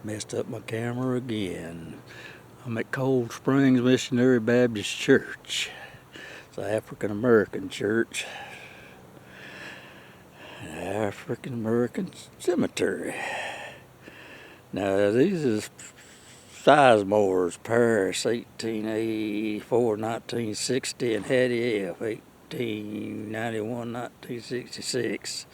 Messed up my camera again. I'm at Cold Springs Missionary Baptist Church. It's an African American church. African American cemetery. Now these is Sizemore's Paris, 1884, 1960, and Hattie F, 1891, 1966.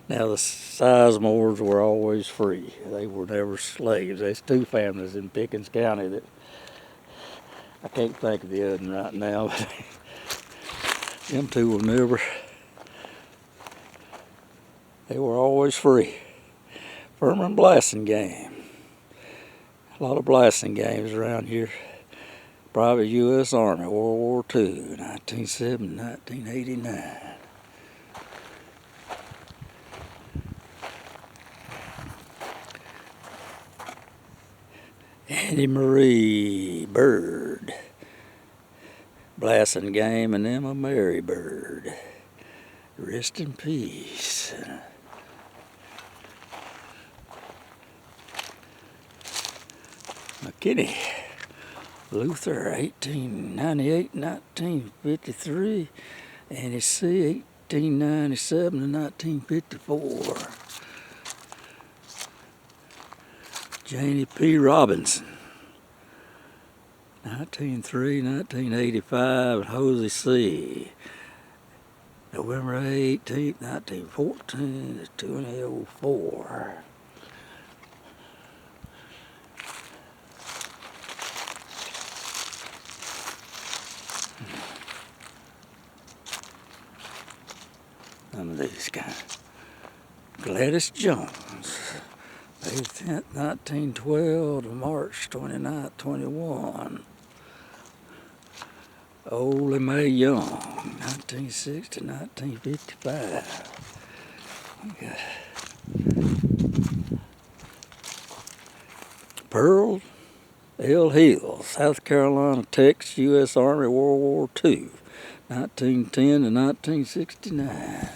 Now the Sizemores were always free. They were never slaves. There's two families in Pickens County that I can't think of the other one right now, but them two will never. They were always free. Furman blasting game. A lot of blasting games around here. Private U.S. Army, World War II, 1970, 1989. Annie Marie Bird. Blasting game, and Emma Mary Bird. Rest in peace. McKinney. Luther, 1898, 1953. Annie C., 1897 to 1954. Janie P. Robinson, 1903, 1985. And Hosey C., November 18, 1914 to 2004. Some of these guys. Gladys Jones, May 10th, 1912 to March 29th, 21. Olie Mae Young, 1960 to 1955. Pearl L. Hill, South Carolina, Texas, U.S. Army, World War II, 1910 to 1969.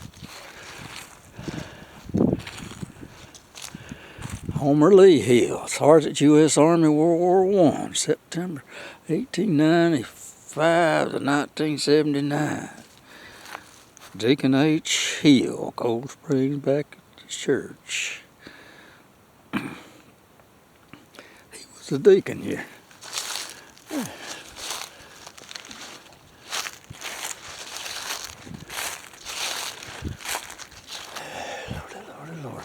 Homer Lee Hill, Sergeant, U.S. Army, World War I, September 1895 to 1979. Deacon H. Hill, Cold Springs Baptist Church. He was a deacon here. Lord.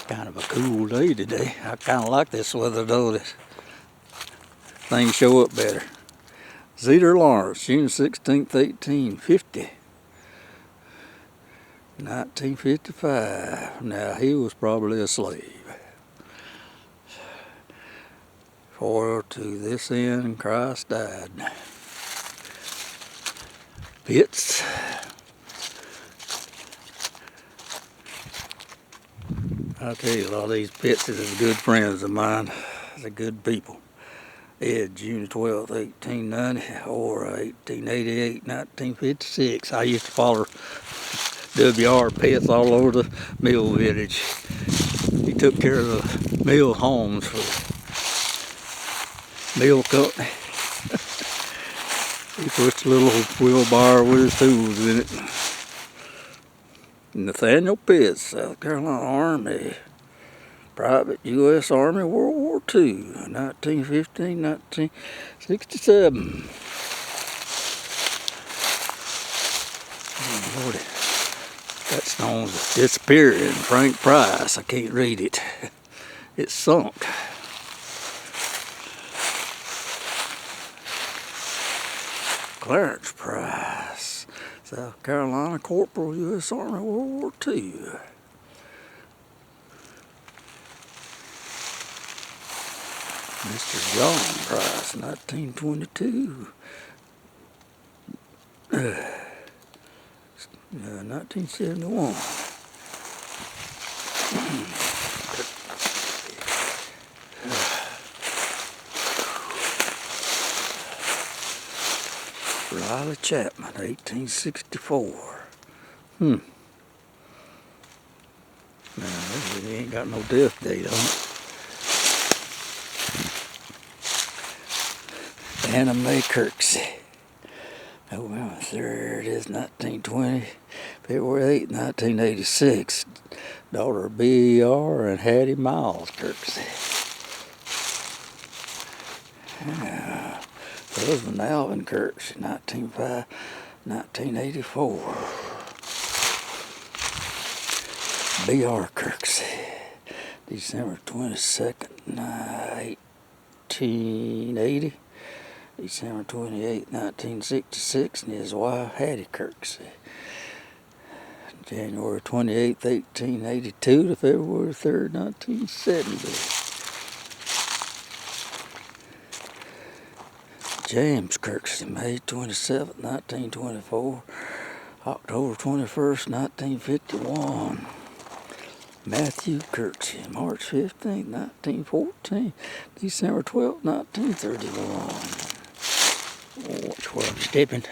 Kind of a cool day today. I kind of like this weather though, that things show up better. Zeder Lawrence, June 16th, 1850. 1955. Now he was probably a slave. For to this end Christ died. Pitts. I'll tell you, a lot of these Pittses are good friends of mine. They're good people. Ed, June 12th, 1890, or 1888, 1956. I used to follow W.R. Pitts all over the mill village. He took care of the mill homes for the mill company. He pushed a little wheelbarrow with his tools in it. Nathaniel Pitts, South Carolina Army, Private U.S. Army, World War II, 1915, 1967. Oh, Lordy. That stone's disappearing. Frank Price, I can't read it. It's sunk. Clarence Price, South Carolina Corporal, U.S. Army, World War II. Mr. John Price, 1922. 1971. Riley Chapman, 1864. No, it ain't got no death date on it. Anna Mae Kirksey. November 3rd is 1920. February 8th, 1986. Daughter of B.E.R. and Hattie Miles Kirksey. Husband Alvin Kirksey, 1984. B.R. Kirksey, December 22nd, 1980. December 28th, 1966, and his wife, Hattie Kirksey. January 28th, 1882 to February 3rd, 1970. James Kirksey, May 27th, 1924. October 21st, 1951. Matthew Kirksey, March 15th, 1914. December 12th, 1931. Watch where I'm stepping.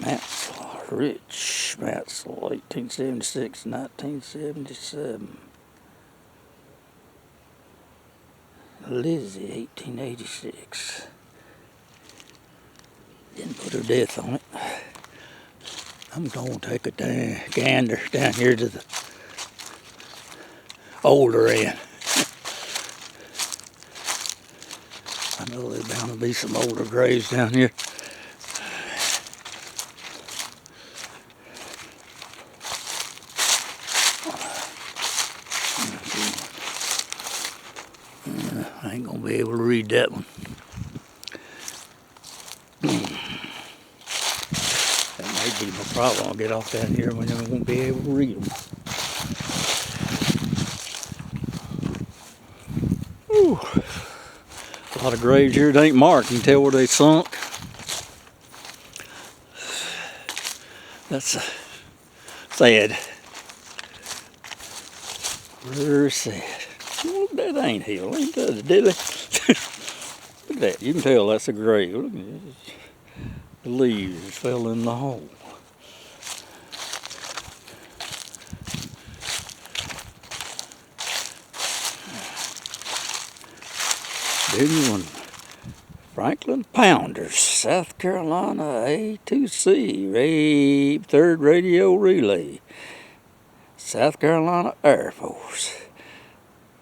Mansell, Rich Mansell, 1876, 1977. Lizzie, 1886. Didn't put her death on it. I'm going to take a gander down here to the older end. I know there's bound to be some older graves down here. I ain't going to be able to read that one. That may be my problem. I'll get off down here when I won't be able to read them. Ooh. A lot of graves here that ain't marked. You can tell where they sunk. That's sad. Very sad. Look, that ain't hill, ain't that a dilly? Look at that. You can tell that's a grave. Look at this. The leaves just fell in the hole. Genuine Franklin Pounders, South Carolina A2C, third radio relay, South Carolina Air Force,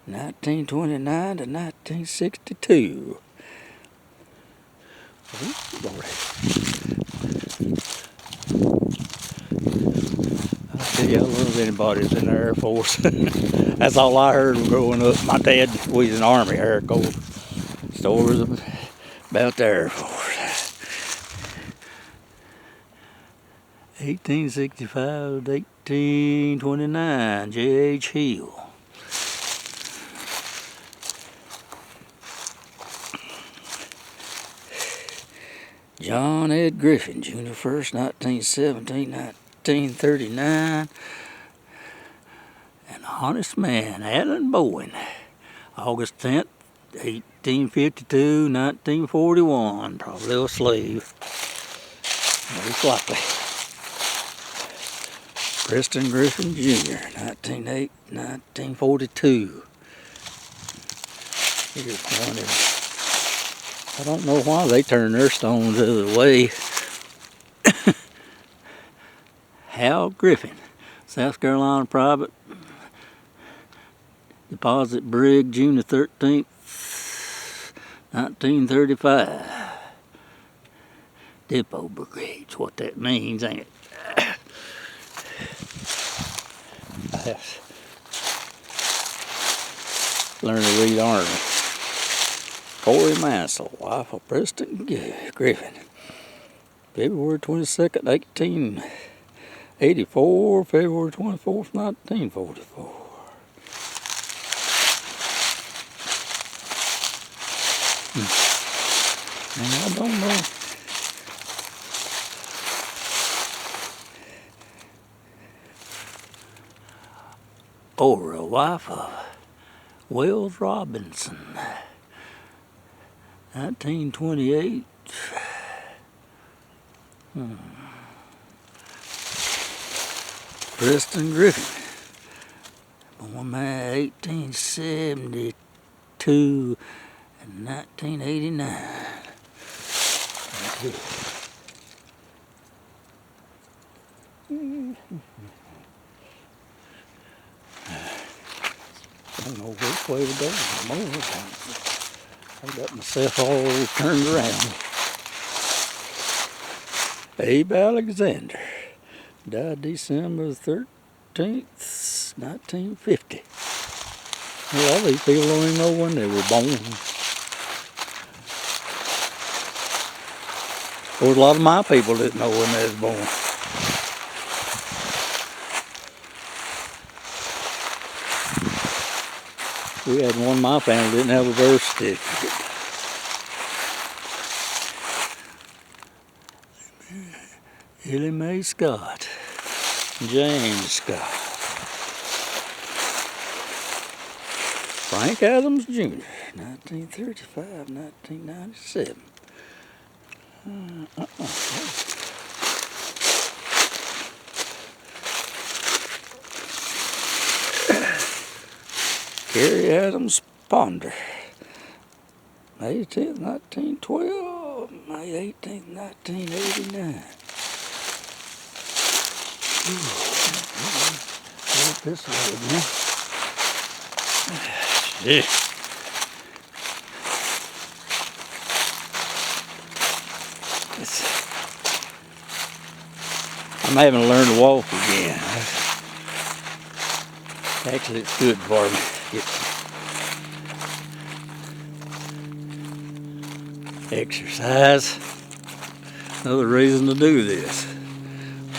1929 to 1962. Ooh, Lord. I'll tell you, I love anybody that's in the Air Force. That's all I heard growing up. My dad was in the Army Air Corps. Stories about the Air Force. 1865 to 1829, J.H. Hill. John Ed Griffin, Jr. 1st, 1917, 1939. An honest man, Alan Bowen, August 10th, 1852, 1941. Probably a slave. Most likely. Preston Griffin, Jr., 1908, 1942. Here's one. I don't know why they turn their stones the other way. Hal Griffin, South Carolina Private Deposit Brig, June the 13th, 1935. Depot Brigade's what that means, ain't it? I have to learn to read Army. Corey Mansell, wife of Preston Griffin. February 22nd, 1884, February 24th, 1944. And I don't know. Or a wife of Wells Robinson. 1928. Preston Griffin. Born man 1872 and 1989. I don't know which way to go. I got myself all turned around. Abe Alexander died December 13th, 1950. A lot of these people don't even know when they were born. Of course, a lot of my people didn't know when they was born. We had one in my family didn't have a birth certificate. Ellie Mae Scott, James Scott, Frank Adams Jr., 1935, 1997. Gary Adams Ponder, May 10th, 1912, May 18th, 1989. Look this way, man. Shit. I'm having to learn to walk again. Actually, it's good for me. Exercise. Another reason to do this.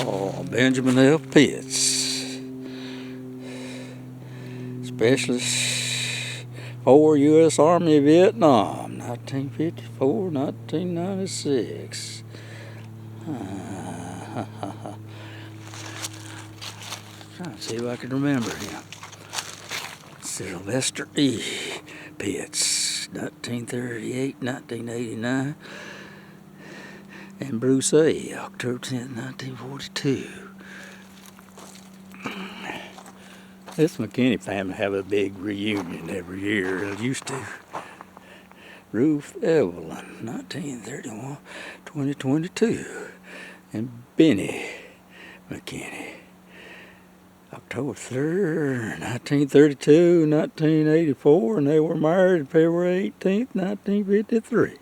Oh, Benjamin F. Pitts. Specialist for U.S. Army Vietnam, 1954, 1996. Trying to see if I can remember him. Sylvester E. Pitts, 1938, 1989. And Bruce A., October 10th, 1942. This McKinney family have a big reunion every year. It used to. Ruth Evelyn, 1931, 2022. And Benny McKinney, October 3rd, 1932, 1984, and they were married February 18th, 1953.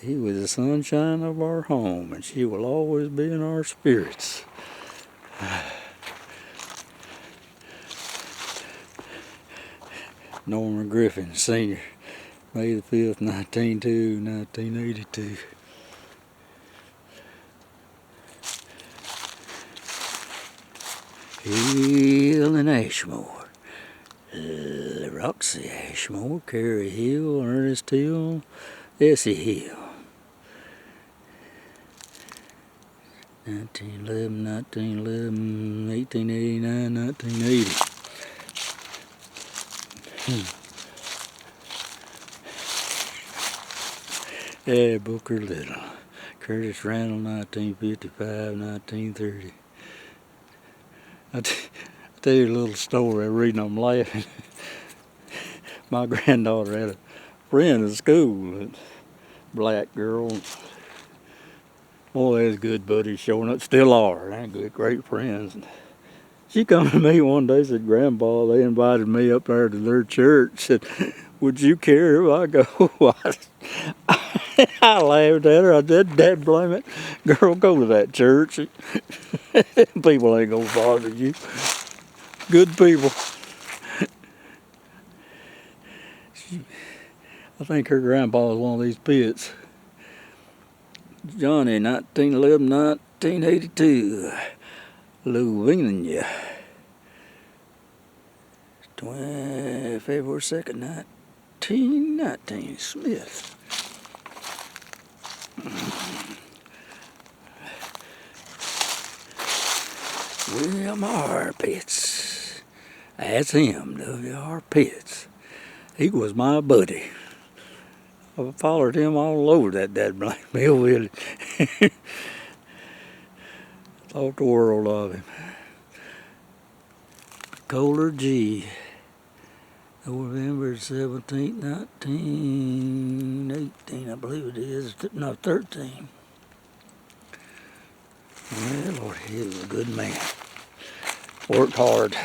He was the sunshine of our home, and she will always be in our spirits. Norman Griffin, Sr., May the 5th, 1902, 1982. Hill and Ashmore. Roxy Ashmore, Carrie Hill, Ernest Hill, Essie Hill. 1911, 1911, 1889, 1980. Yeah, Booker Little. Curtis Randall, 1955, 1930. I'll tell you a little story. I'm reading, I'm laughing. My granddaughter had a friend in school, a black girl. Boy, they was good buddies showing up, still are. They're good, great friends. She come to me one day and said, Grandpa, they invited me up there to their church. Said, would you care if I go? I laughed at her. I said, Dad, blame it. Girl, go to that church. People ain't gonna bother you. Good people. I think her grandpa was one of these Pitts. Johnny, 1911, 1982. Louvenia. February 2nd, 1919. Smith. William R. Pitts. That's him, W.R. Pitts. He was my buddy. I followed him all over that dead blank Millville. Thought the world of him. Kohler G. November 17th, 1918, I believe it is. No, 13. Well, Lord, he was a good man. Worked hard.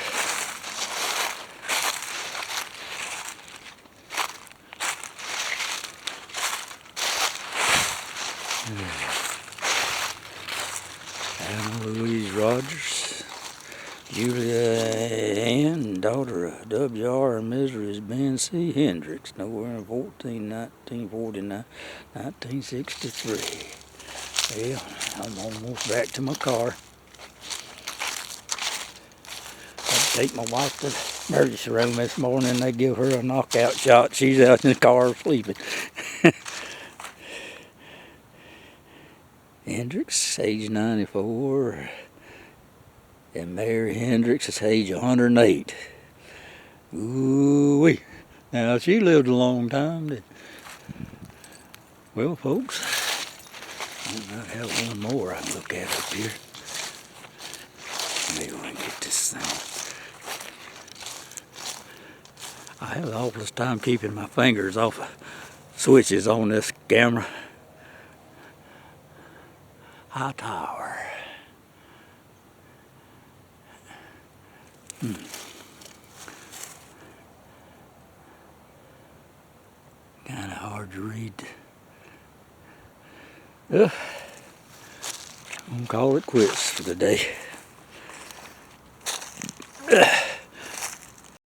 Anna Louise Rogers, Julia Ann, daughter of W.R. and Mrs. Ben C. Hendricks, November 14, 1949, 1963. Well, I'm almost back to my car. I'd take my wife to the emergency room this morning and they give her a knockout shot. She's out in the car sleeping. Hendricks, age 94, and Mary Hendricks is age 108. Ooh-wee. Now, she lived a long time. Well, folks, I might have one more I can look at up here. Maybe we can get this thing. I have the awfulest time keeping my fingers off of switches on this camera. High tower. Kind of hard to read. I'm gonna call it quits for the day.